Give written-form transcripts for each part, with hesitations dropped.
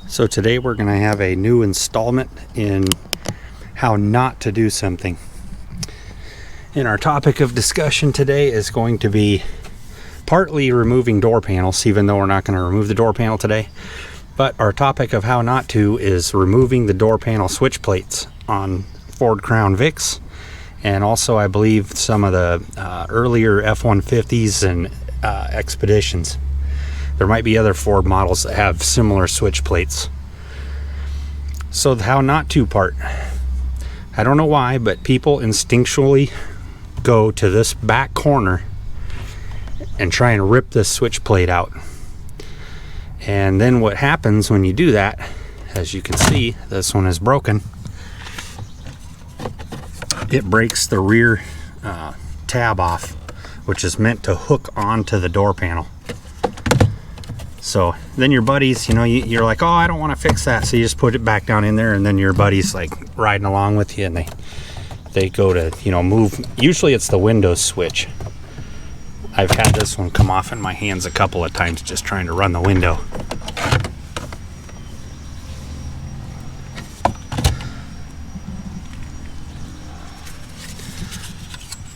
So today we're going to have a new installment in how not to do something. And our topic of discussion today is going to be partly removing door panels, even though we're not going to remove the door panel today. But our topic of how not to is removing the door panel switch plates on Ford Crown Vics, and also I believe some of the earlier F-150s and Expeditions. There might be other Ford models that have similar switch plates. So the how not to part. I don't know why, but people instinctually go to this back corner and try and rip this switch plate out. And then what happens when you do that, as you can see, this one is broken. It breaks the rear tab off, which is meant to hook onto the door panel. So then your buddies, you're like, oh, I don't want to fix that. So you just put it back down in there, and then your buddies like riding along with you, and they go to, move. Usually it's the Windows switch. I've had this one come off in my hands a couple of times just trying to run the window.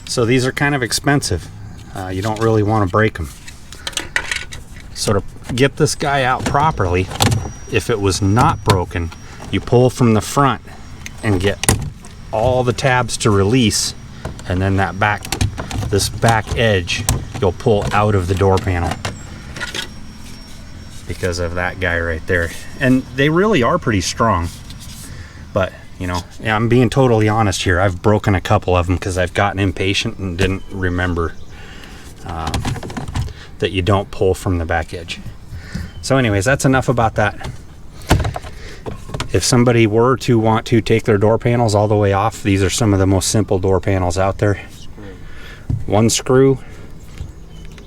So these are kind of expensive. You don't really want to break them. So to get this guy out properly, if it was not broken, you pull from the front and get all the tabs to release, and then this back edge you'll pull out of the door panel because of that guy right there. And they really are pretty strong, but I'm being totally honest here. I've broken a couple of them because I've gotten impatient and didn't remember that you don't pull from the back edge. So anyways, that's enough about that. If somebody were to want to take their door panels all the way off, these are some of the most simple door panels out there. One screw,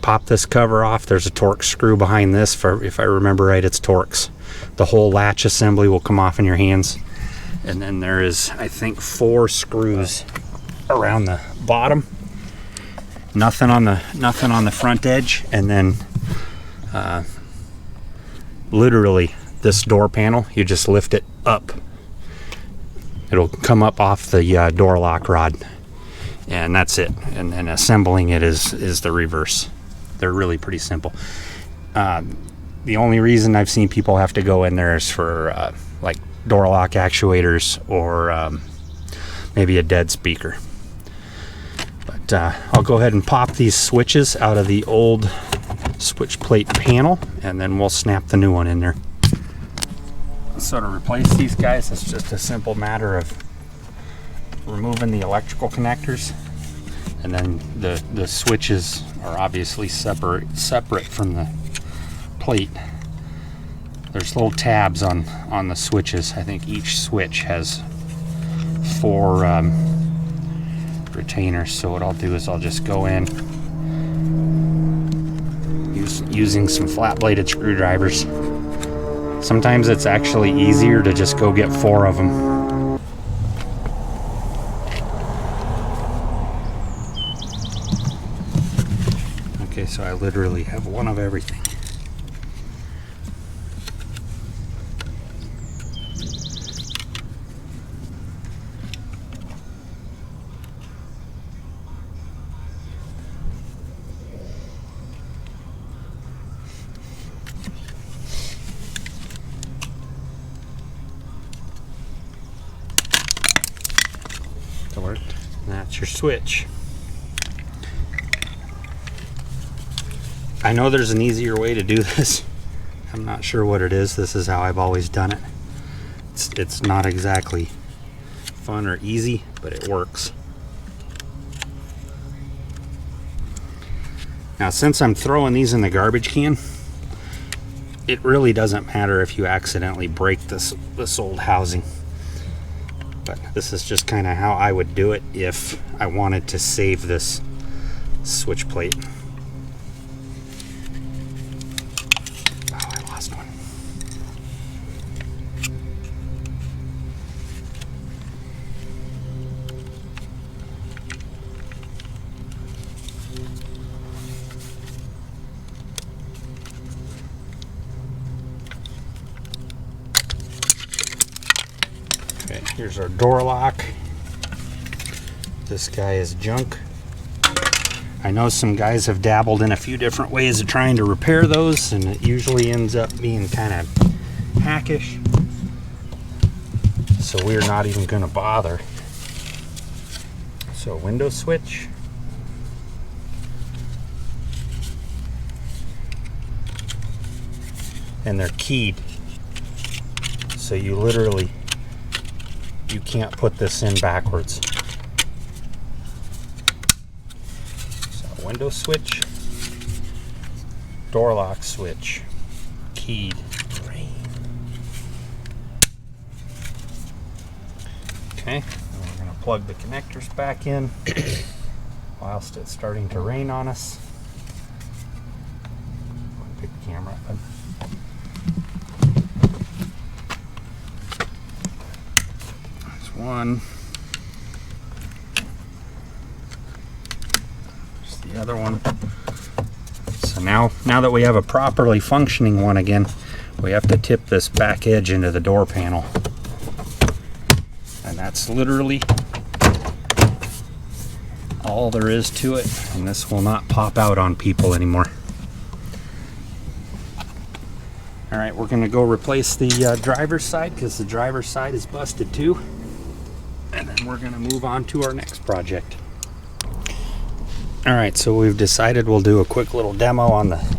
pop this cover off. There's a Torx screw behind this. If I remember right, it's Torx. The whole latch assembly will come off in your hands. And then there is, I think, 4 screws around the bottom. Nothing on the front edge, and then literally this door panel, you just lift it up. It'll come up off the door lock rod, and that's it. And then assembling it is the reverse. They're really pretty simple. The only reason I've seen people have to go in there is for like door lock actuators or maybe a dead speaker. But I'll go ahead and pop these switches out of the old switch plate panel, and then we'll snap the new one in there. So to replace these guys, it's just a simple matter of removing the electrical connectors, and then the switches are obviously separate from the plate. There's little tabs on the switches. I think each switch has 4 retainers. So what I'll do is I'll just go in using some flat-bladed screwdrivers. Sometimes it's actually easier to just go get 4 of them. Okay, so I literally have one of everything. Worked. That's your switch. I know there's an easier way to do this. I'm not sure what it is. This is how I've always done it. It's not exactly fun or easy, but it works. Now, since I'm throwing these in the garbage can, it really doesn't matter if you accidentally break this old housing. But this is just kind of how I would do it if I wanted to save this switch plate. Oh, I lost one. Here's our door lock. This guy is junk. I know some guys have dabbled in a few different ways of trying to repair those, and it usually ends up being kind of hackish. So we're not even going to bother. So window switch. And they're keyed. So you can't put this in backwards. So window switch, door lock switch, keyed. Okay, and we're going to plug the connectors back in whilst it's starting to rain on us. Pick the camera up. There's one. There's the other one. So now that we have a properly functioning one again, we have to tip this back edge into the door panel. And that's literally all there is to it, and this will not pop out on people anymore. Alright, we're going to go replace the driver's side because the driver's side is busted too. And then we're going to move on to our next project. Alright, so we've decided we'll do a quick little demo on the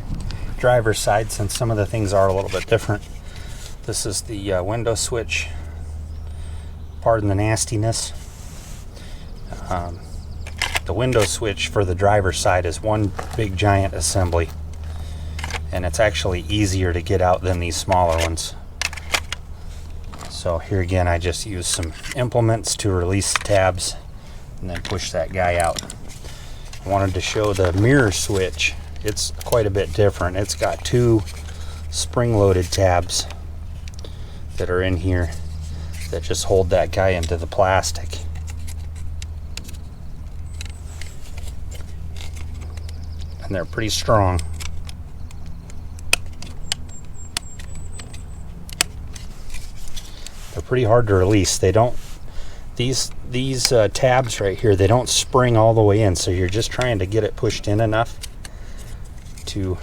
driver's side since some of the things are a little bit different. This is the window switch. Pardon the nastiness. The window switch for the driver's side is one big giant assembly, and it's actually easier to get out than these smaller ones. So here again, I just use some implements to release the tabs and then push that guy out. I wanted to show the mirror switch. It's quite a bit different. It's got two spring-loaded tabs that are in here that just hold that guy into the plastic. And they're pretty strong. They're pretty hard to release. They don't, these tabs right here, they don't spring all the way in, so you're just trying to get it pushed in enough to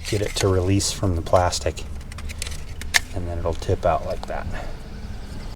get it to release from the plastic, and then it'll tip out like that.